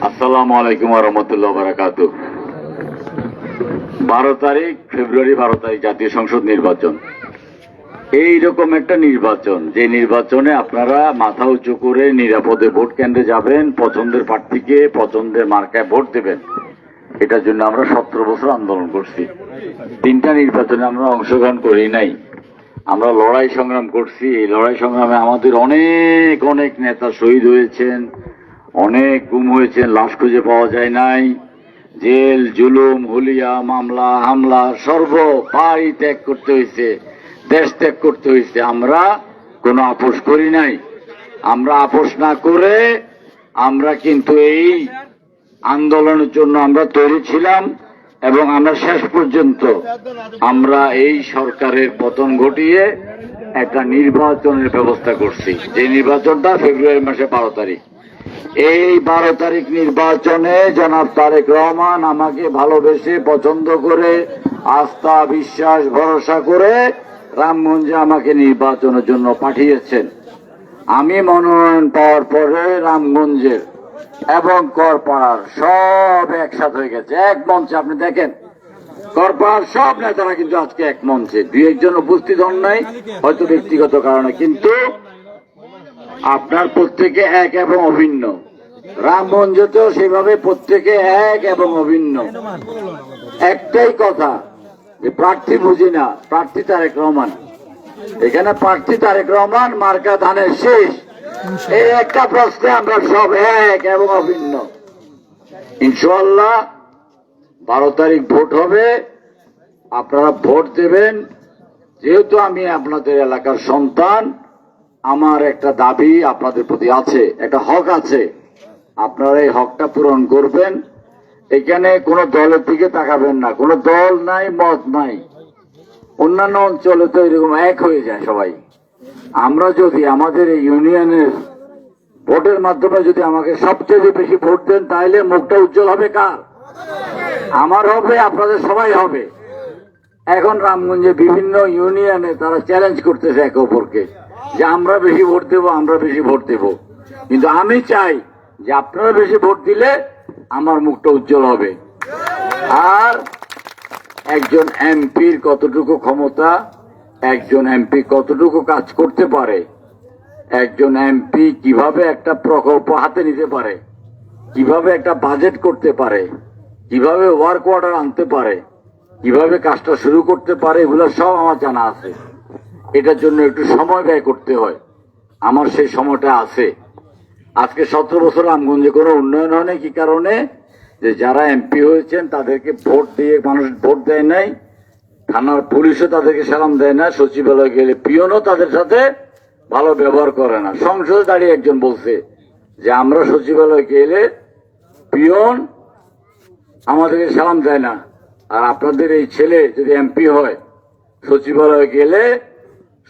আসসালামু আলাইকুম ওয়া রাহমাতুল্লাহি ওয়া বারাকাতুহু। 12 তারিখ ফেব্রুয়ারি 12 তারিখ জাতীয় সংসদ নির্বাচন। এইরকম একটা নির্বাচন, যে নির্বাচনে আপনারা মাথা উঁচু করে নিরাপদে ভোট কেন্দ্রে যাবেন, পছন্দের প্রার্থীকে পছন্দের মার্কায় ভোট দেবেন। এটার জন্য আমরা 17 বছর আন্দোলন করছি। 3টা নির্বাচনে আমরা অংশগ্রহণ করি নাই, আমরা লড়াই সংগ্রাম করছি। এই লড়াই সংগ্রামে আমাদের অনেক অনেক নেতা শহীদ হয়েছেন, অনেক গুম হয়েছেন, লাশ খুঁজে পাওয়া যায় নাই। জেল, জুলুম, হুলিয়া, মামলা, হামলা সর্ব বাড়ি ত্যাগ করতে হয়েছে, দেশ ত্যাগ করতে হয়েছে। আমরা কোনো আপোষ করি নাই। আমরা আপোষ না করে আমরা কিন্তু এই আন্দোলনের জন্য আমরা তৈরি ছিলাম এবং আমরা শেষ পর্যন্ত আমরা এই সরকারের পতন ঘটিয়ে একটা নির্বাচনের ব্যবস্থা করছি, যে নির্বাচনটা ফেব্রুয়ারি মাসে 12 তারিখ। এই 12 তারিখ নির্বাচনে জনাব তারেক রহমান আমাকে ভালোবেসে পছন্দ করে আস্থা বিশ্বাস ভরসা করে রামগঞ্জে আমাকে নির্বাচনের জন্য পাঠিয়েছেন। আমি মনোনয়ন পাওয়ার পরে রামগঞ্জের এবং করপাড়ার সব একসাথে হয়ে গেছে, এক মঞ্চে। আপনি দেখেন করপাড়ার সব নেতারা কিন্তু আজকে এক মঞ্চে। 2-1 উপস্থিত হন নাই, হয়তো ব্যক্তিগত কারণে, কিন্তু আপনার প্রত্যেকে এক এবং অভিন্ন। রামগঞ্জেও সেভাবে প্রত্যেকে এক এবং অভিন্ন। একটাই কথা, যে প্রার্থী বুঝি না, প্রার্থী তারেক রহমান। এখানে প্রার্থী তারেক রহমান, মার্কা ধানের শেষ। এই একটা প্রশ্নে আমরা সব এক এবং অভিন্ন। ইনশাআল্লাহ 12 তারিখ ভোট হবে, আপনারা ভোট দেবেন। যেহেতু আমি আপনাদের এলাকার সন্তান, আমার একটা দাবি আপনাদের প্রতি আছে, একটা হক আছে। আপনারা এই হকটা পূরণ করবেন। এখানে কোনো দলের দিকে তাকাবেন না, কোনো দল নাই, মত নাই। অন্যান্য অঞ্চলে তো এরকম এক হয়ে যায় সবাই। আমরা যদি আমাদের এই ইউনিয়নের ভোটের মাধ্যমে যদি আমাকে সবচেয়ে বেশি ভোট দেন, তাহলে মুখটা উজ্জ্বল হবে কার? আমার হবে, আপনাদের সবাই হবে। এখন রামগঞ্জে বিভিন্ন ইউনিয়নে তারা চ্যালেঞ্জ করতেছে একে অপরকে, যে আমরা বেশি ভোট দেব, আমরা বেশি ভোট দেব। কিন্তু আমি চাই যে আপনারা বেশি ভোট দিলে আমার মুখটা উজ্জ্বল হবে। আর একজন এমপির কতটুকু ক্ষমতা, একজন এমপি কতটুকু কাজ করতে পারে, একজন এমপি কিভাবে একটা প্রকল্প হাতে নিতে পারে, কিভাবে একটা বাজেট করতে পারে, কিভাবে ওয়ার্ক অর্ডার আনতে পারে, কিভাবে কাজটা শুরু করতে পারে, এগুলো সব আমার জানা আছে। এটার জন্য একটু সময় ব্যয় করতে হয়, আমার সেই সময়টা আছে। আজকে 17 বছর রামগঞ্জে কোনো উন্নয়ন হয়নি। কি কারণে? যে যারা এমপি হয়েছেন তাদেরকে ভোট দিয়ে মানুষ ভোট দেয় নাই, থানার পুলিশও তাদেরকে সালাম দেয় না, সচিবালয়ে গেলে পিয়নও তাদের সাথে ভালো ব্যবহার করে না। সংসদে দাঁড়িয়ে একজন বলছে যে আমরা সচিবালয়ে গেলে পিয়ন আমাদেরকে সালাম দেয় না, আর আপনাদের এই ছেলে যদি এমপি হয়, সচিবালয়ে গেলে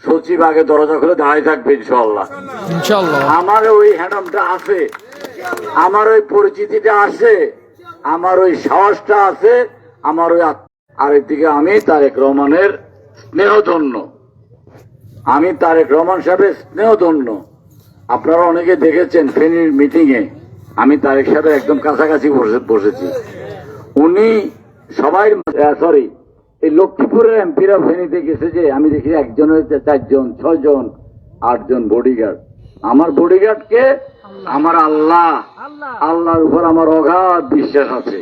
সচিব আগে দরজা খুলে দাঁড়িয়ে থাকবে। ইনশাআল্লাহ আমার ওই হ্যান্ডমটা আছে, আমার ওই পরিচিতিটা আছে, আমার ওই সাহসটা আছে, আমার ওই। আরেকদিকে আমি তারেক রহমানের স্নেহধন্য, আমি তারেক রহমান সাহেবের স্নেহধন্য। আপনারা অনেকে দেখেছেন ফেনীর মিটিং এ আমি তারেক সাহেবের একদম কাছাকাছি বসেছি। উনি সবাই সরি এই লক্ষ্মীপুরের এমপিরা ফেনীতে গেছে, যে আমি দেখি 1 জনের 4 জন 6 জন 8 জন বডিগার্ড। আমার বডিগার্ডকে আমার আল্লাহর উপর আমার অগাধ বিশ্বাস আছে।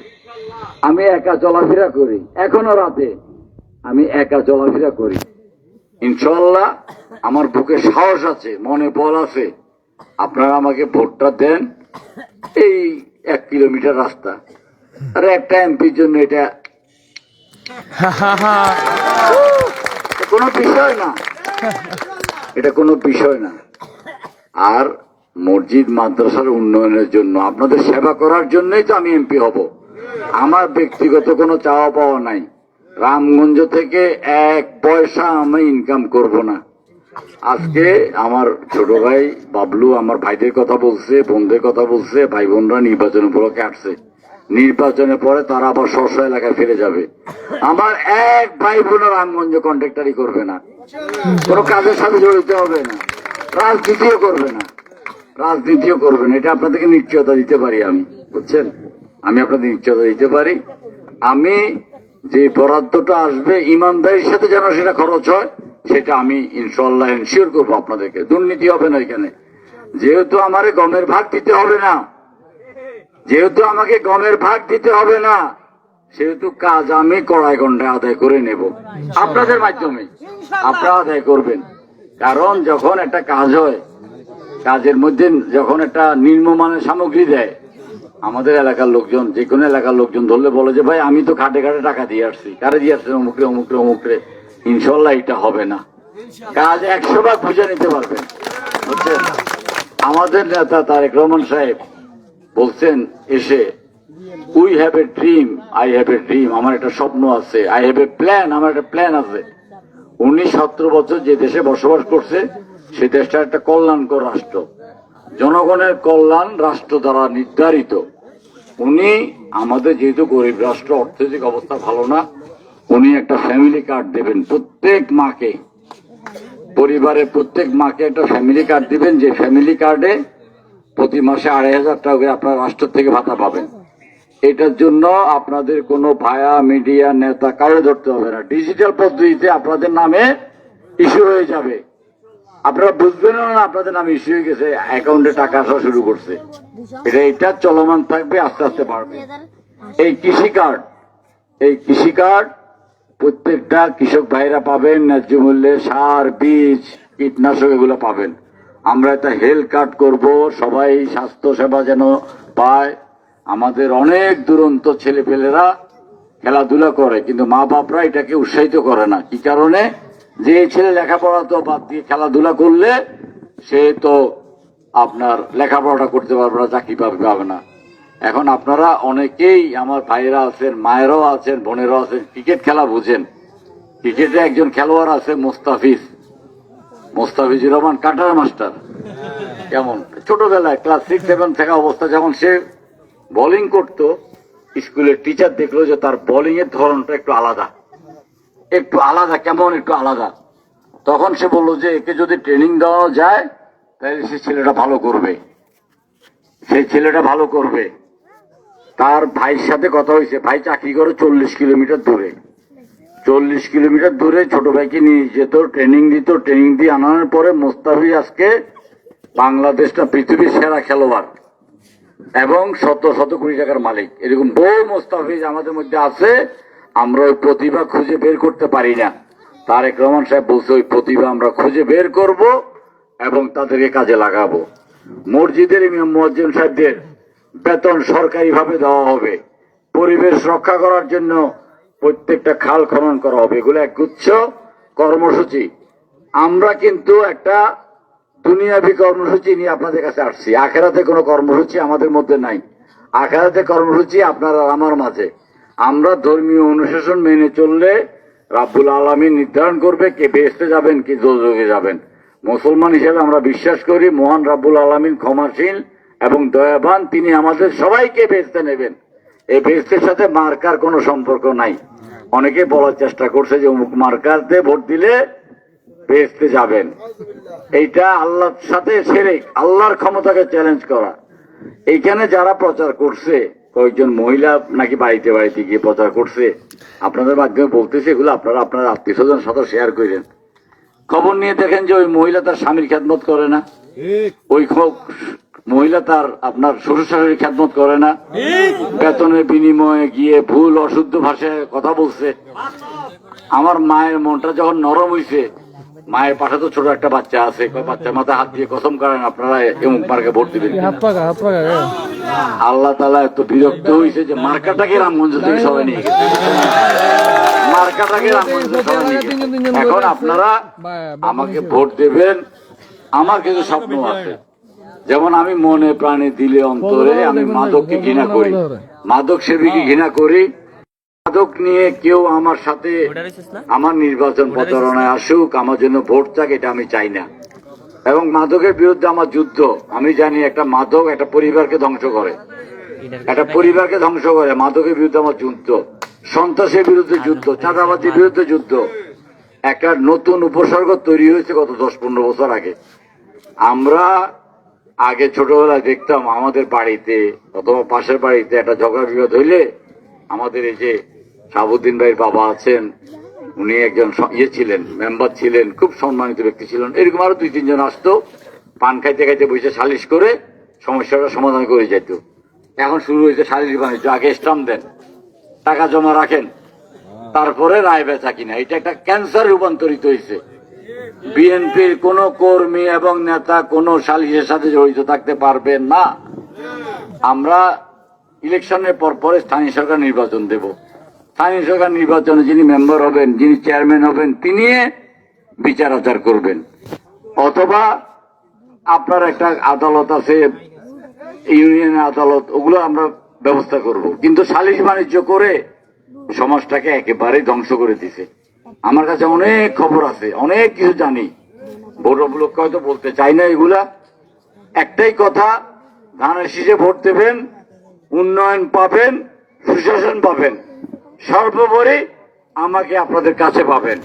আমি একা চলাফেরা করি, এখনো রাতে আমি একা চলাফেরা করি। ইনশাআল্লাহ আমার বুকে সাহস আছে, মনে বল আছে। আপনারা আমাকে ভোটটা দেন। এই 1 কিলোমিটার রাস্তা, আর একটা এমপির জন্য এটা কোনো বিষয় না, এটা কোনো বিষয় না। আর মসজিদ মাদ্রাসার উন্নয়নের জন্য, আপনাদের সেবা করার জন্যই তো আমি এমপি হব। আমার ব্যক্তিগত কোনো চাওয়া পাওয়া নাই। রামগঞ্জ থেকে 1 পয়সা আমি ইনকাম করব না। আজকে আমার ছোট ভাই বাবলু আমার ভাইদের কথা বলছে, বোনদের কথা বলছে। ভাই বোনরা নির্বাচন উপলক্ষে আসছে, নির্বাচনের পরে তারা আবার স্ব এলাকায় ফিরে যাবে। আমার এক ভাই বোন রামগঞ্জ কন্ট্রাক্টারি করবে না, কোনো কাজের সাথে জড়িত হবে না, রাজনীতিও করবে না, এটা আপনাদেরকে নিশ্চয়তা দিতে পারি আমি। বুঝছেন? আমি আপনাদের নিশ্চয়তা দিতে পারি, আমি যে বরাদ্দটা আসবে ইমানদারির সাথে যেন সেটা খরচ হয়, সেটা আমি ইনশাআল্লাহ এনশিওর করবো আপনাদেরকে। দুর্নীতি হবে না এখানে। যেহেতু আমারে গমের ভাগ দিতে হবে না, যেহেতু আমাকে গমের ভাগ দিতে হবে না, সেহেতু কাজ আমি কড়াই গন্ডায় আদায় করে নেব আপনাদের মাধ্যমে। আপনারা আদায় করবেন। কারণ যখন একটা কাজ হয়, কাজের মধ্যে যখন একটা নিম্নমানের সামগ্রী দেয়, আমাদের এলাকার লোকজন, যে কোনো এলাকার লোকজন ধরলে বলে যে ভাই আমি তো খাটে খাটে টাকা দিয়ে আসছি, কারে দিয়ে আসছেন? অমুকরে অমুকরে অমুকরে। ইনশাল্লাহ এটা হবে না। কাজ 100 ভাগ বুঝে নিতে পারবেন, বুঝছেন? আমাদের নেতা তারেক রহমান সাহেব বলছেন এসে, we have a dream, I have a dream, আমার একটা স্বপ্ন আছে, আই হ্যাভ এ প্ল্যান, আমার একটা প্ল্যান আছে। উনি 17 বছর যে দেশে বসবাস করছে, সেই দেশটা একটা কল্যাণকর রাষ্ট্র, জনগণের কল্যাণ রাষ্ট্র দ্বারা নির্ধারিত। উনি আমাদের যেহেতু গরিব রাষ্ট্র, অর্থনৈতিক অবস্থা ভালো না, উনি একটা ফ্যামিলি কার্ড দেবেন প্রত্যেক মাকে, পরিবারের প্রত্যেক মাকে একটা ফ্যামিলি কার্ড দিবেন, যে ফ্যামিলি কার্ডে প্রতি মাসে 2,500 টাকা করে আপনার রাষ্ট্র থেকে ভাতা পাবেন। এটার জন্য আপনাদের কোনো ভায়া মিডিয়া নেতা কারো ধরতে হবে না, ডিজিটাল পদ্ধতিতে আপনাদের নামে ইস্যু হয়ে যাবে। আপনারা বুঝবেন না আপনাদের নামে ইস্যু হয়ে গেছে, অ্যাকাউন্টে টাকা আসা শুরু করছে। এটা চলমান থাকবে, আস্তে আস্তে বাড়বে। এই কৃষি কার্ড প্রত্যেকটা কৃষক ভাইরা পাবেন, ন্যায্য মূল্যে সার, বীজ, কীটনাশক এগুলো পাবেন। আমরা একটা হেলথ কার্ড করব, সবাই স্বাস্থ্য সেবা যেন পায়। আমাদের অনেক দুরন্ত ছেলেপেলেরা খেলাধুলা করে, কিন্তু মা বাপরা এটাকে উৎসাহিত করে না। কি কারণে? যে ছেলে লেখাপড়া তো বাদ দিয়ে খেলাধুলা করলে সে তো আপনার লেখাপড়াটা করতে পারবে না, চাকরি পাবে না। এখন আপনারা অনেকেই আমার ভাইয়েরা আছেন, মায়েরাও আছেন, বোনেরাও আছেন, ক্রিকেট খেলা বুঝেন। ক্রিকেটে একজন খেলোয়াড় আছে মোস্তাফিজুর রহমান, কাটার মাস্টার। কেমন ছোটবেলায় ক্লাস 6-7 থাকা অবস্থা যখন সে বোলিং করতো, স্কুলের টিচার দেখলো যে তার বোলিং এর ধরনটা একটু আলাদা, কেমন একটু আলাদা। তখন সে বললো যে একে যদি ট্রেনিং দেওয়া যায় তাহলে সে ছেলেটা ভালো করবে। তার ভাইয়ের সাথে কথা হয়েছে, ভাই চাকরি করে 40 কিলোমিটার দূরে ছোট ভাইকে নিয়ে যেত, ট্রেনিং দিত। ট্রেনিং দিয়ে আনানোর পরে মোস্তাফিজ আজকে বাংলাদেশটা পৃথিবীর সেরা খেলোয়াড় এবং শত শত কোটি টাকার মালিক। এরকম বহু মোস্তাফিজ আমাদের মধ্যে আছে, আমরা ওই প্রতিভা খুঁজে বের করতে পারি না। তারেক রহমান সাহেব বলছে ওই প্রতিভা আমরা খুঁজে বের করব এবং তাদেরকে কাজে লাগাবো। মসজিদের ইমাম মুয়াজ্জিন সাহেবদের বেতন সরকারিভাবে দেওয়া হবে। পরিবেশ রক্ষা করার জন্য প্রত্যেকটা খাল খনন করা হবে। এগুলো একগুচ্ছ কর্মসূচি। আমরা কিন্তু একটা দুনিয়াবি কর্মসূচি নিয়ে আপনাদের কাছে আসছি। আখেরাতে কোনো কর্মসূচি আমাদের মধ্যে নাই। আখেরাতে কর্মসূচি আপনার আর আমার মাঝে। আমরা ধর্মীয় অনুশাসন মেনে চললে রাব্বুল আলামিন নির্ধারণ করবে কে বেহেশতে যাবেন, কে দোজখে যাবেন। মুসলমান হিসেবে আমরা বিশ্বাস করি মহান রাব্বুল আলামিন ক্ষমাশীল এবং দয়াবান, তিনি আমাদের সবাইকে বেহেশতে নেবেন। এই বেহেশতের সাথে মার্কার কোনো সম্পর্ক নাই। অনেকে বলার চেষ্টা করছে যে অমুক মার্কারতে ভোট দিলে বেহেশতে যাবেন। এইটা আল্লাহর সাথে শিরক, আল্লাহর ক্ষমতাকে চ্যালেঞ্জ করা। এইখানে যারা প্রচার করছে, কয়েকজন মহিলা নাকি বাড়িতে বাড়িতে গিয়ে প্রচার করছে, আপনাদের মাধ্যমে বলতেছে, এগুলো আপনারা আপনার আত্মীয় স্বজনের সাথে শেয়ার করেন। খবর নিয়ে দেখেন যে ওই মহিলা তার স্বামীর খেদমত করে না, ওই মহিলা তার আপনার শ্বশুর শাশুড়ির খেদমত করে না, বেতনের বিনিময়ে গিয়ে ভুল অশুদ্ধ ভাষায় কথা বলছে। আমার মায়ের মনটা যখন নরম হয়েছে, মায়ের পাশে তো ছোট একটা বাচ্চা আছে, বাচ্চার মাথায় হাত দিয়ে কসম করেন আপনারা এমন মার্কে ভোট দিবেন। আল্লাহ তাআলা এত বিরক্ত হয়েছে যে মার্কাটাকে রামগঞ্জ থেকে সবাই নিয়ে গেছে, এখন আপনারা আমাকে ভোট দেবেন। আমার কিছু স্বপ্ন আছে, যেমন আমি মনে প্রাণে দিলে অন্তরে আমি মাদককে ঘৃণা করি, মাদক সেবীকে ঘৃণা করি। মাদক নিয়ে কেউ আমার সাথে আমার নির্বাচন প্রচারণায় আসুক, আমার জন্য ভোট চাক, এটা আমি চাই না। এবং মাদকের বিরুদ্ধে আমার যুদ্ধ। আমি জানি একটা মাদক একটা পরিবারকে ধ্বংস করে, মাদকের বিরুদ্ধে আমার যুদ্ধ, সন্ত্রাসের বিরুদ্ধে যুদ্ধ, চাঁদাবাজির বিরুদ্ধে যুদ্ধ। একটা নতুন উপসর্গ তৈরি হয়েছে গত 10-15 বছর আগে। আমরা আগে ছোটবেলায় দেখতাম আমাদের বাড়িতে অথবা পাশের বাড়িতে একটা ঝগড়া বিবাদ হইলে আমাদের এই যে শাহাবুদ্দিন ভাইয়ের বাবা আছেন, উনি একজন ছিলেন, মেম্বার ছিলেন, খুব সম্মানিত ব্যক্তি ছিলেন। এরকম আরো 2-3 জন আসতো, পান খাইতে খাইতে বসে সালিশ করে সমস্যাটা সমাধান করে যেত। এখন শুরু হয়েছে সালিশ বাণিজ্য। আগে স্টাম্প দেন, টাকা জমা রাখেন, তারপরে রায় বেচা কিনা। এটা একটা ক্যান্সার রূপান্তরিত হয়েছে। বিএনপির কোন কর্মী এবং নেতা কোন সালিশের সাথে জড়িত থাকতে পারবেন না। আমরা ইলেকশনের পরে স্থানীয় সরকার নির্বাচন দেব। স্থানীয় সরকার নির্বাচনে যিনি মেম্বার হবেন, যিনি চেয়ারম্যান হবেন, তিনি বিচার আচার করবেন। অথবা আপনার একটা আদালত আছে, ইউনিয়ন আদালত, ওগুলো আমরা ব্যবস্থা করব। কিন্তু সালিশ বাণিজ্য করে সমাজটাকে একেবারে ধ্বংস করে দিছে। আমার কাছে অনেক খবর আছে, অনেক কিছু জানি, বড় লোক হয়তো বলতে চাই না এগুলা। একটাই কথা, ধানের শীষে ভোট দেবেন, উন্নয়ন পাবেন, সুশাসন পাবেন, সর্বোপরি আমাকে আপনাদের কাছে পাবেন।